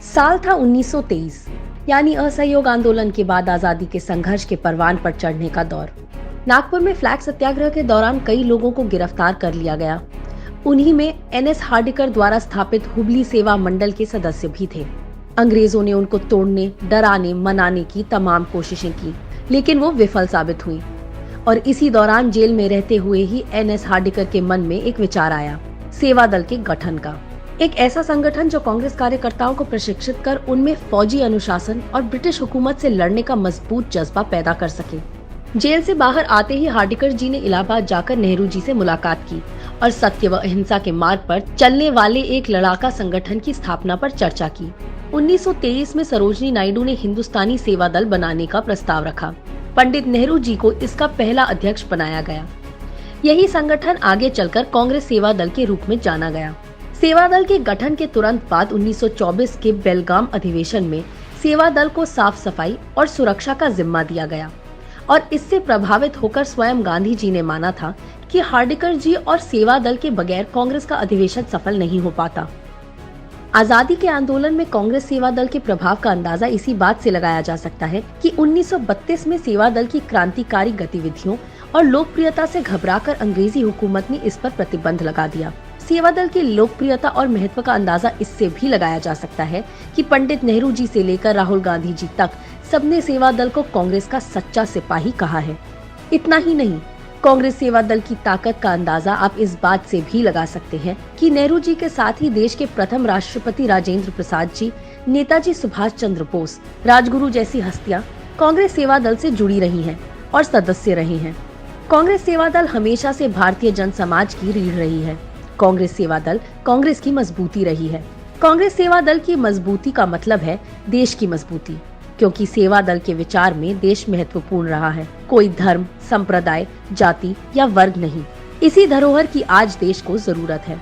साल था 1923, यानी असहयोग आंदोलन के बाद आजादी के संघर्ष के परवान पर चढ़ने का दौर। नागपुर में फ्लैग सत्याग्रह के दौरान कई लोगों को गिरफ्तार कर लिया गया। उन्हीं में एनएस हार्डिकर द्वारा स्थापित हुबली सेवा मंडल के सदस्य भी थे। अंग्रेजों ने उनको तोड़ने, डराने, मनाने की तमाम कोशिशें की, लेकिन वो विफल साबित हुई। और इसी दौरान जेल में रहते हुए ही एनएस हार्डिकर के मन में एक विचार आया, सेवा दल के गठन का। एक ऐसा संगठन जो कांग्रेस कार्यकर्ताओं को प्रशिक्षित कर उनमें फौजी अनुशासन और ब्रिटिश हुकूमत से लड़ने का मजबूत जज्बा पैदा कर सके। जेल से बाहर आते ही हार्डिकर जी ने इलाहाबाद जाकर नेहरू जी से मुलाकात की और सत्य व अहिंसा के मार्ग पर चलने वाले एक लड़ाका संगठन की स्थापना पर चर्चा की। 1923 में सरोजनी नायडू ने हिंदुस्तानी सेवा दल बनाने का प्रस्ताव रखा। पंडित नेहरू जी को इसका पहला अध्यक्ष बनाया गया। यही संगठन आगे चलकर कांग्रेस सेवा दल के रूप में जाना गया। सेवा दल के गठन के तुरंत बाद 1924 के बेलगाम अधिवेशन में सेवा दल को साफ सफाई और सुरक्षा का जिम्मा दिया गया और इससे प्रभावित होकर स्वयं गांधी जी ने माना था कि हार्डिकर जी और सेवा दल के बगैर कांग्रेस का अधिवेशन सफल नहीं हो पाता। आजादी के आंदोलन में कांग्रेस सेवा दल के प्रभाव का अंदाजा इसी बात से लगाया जा सकता है कि 1932 में सेवा दल की क्रांतिकारी गतिविधियों और लोकप्रियता से घबराकर अंग्रेजी हुकूमत ने इस पर प्रतिबंध लगा दिया। सेवा दल की लोकप्रियता और महत्व का अंदाजा इससे भी लगाया जा सकता है कि पंडित नेहरू जी से लेकर राहुल गांधी जी तक सबने सेवा दल को कांग्रेस का सच्चा सिपाही कहा है। इतना ही नहीं, कांग्रेस सेवा दल की ताकत का अंदाजा आप इस बात से भी लगा सकते हैं कि नेहरू जी के साथ ही देश के प्रथम राष्ट्रपति राजेंद्र प्रसाद जी, नेताजी सुभाष चंद्र बोस, राजगुरु जैसी हस्तियां कांग्रेस सेवा दल से जुड़ी रही हैं और सदस्य रही हैं। कांग्रेस सेवा दल हमेशा से भारतीय जन समाज की रीढ़ रही है। कांग्रेस सेवा दल कांग्रेस की मजबूती रही है। कांग्रेस सेवा दल की मजबूती का मतलब है देश की मजबूती, क्योंकि सेवा दल के विचार में देश महत्वपूर्ण रहा है। कोई धर्म, संप्रदाय, जाति या वर्ग नहीं। इसी धरोहर की आज देश को जरूरत है।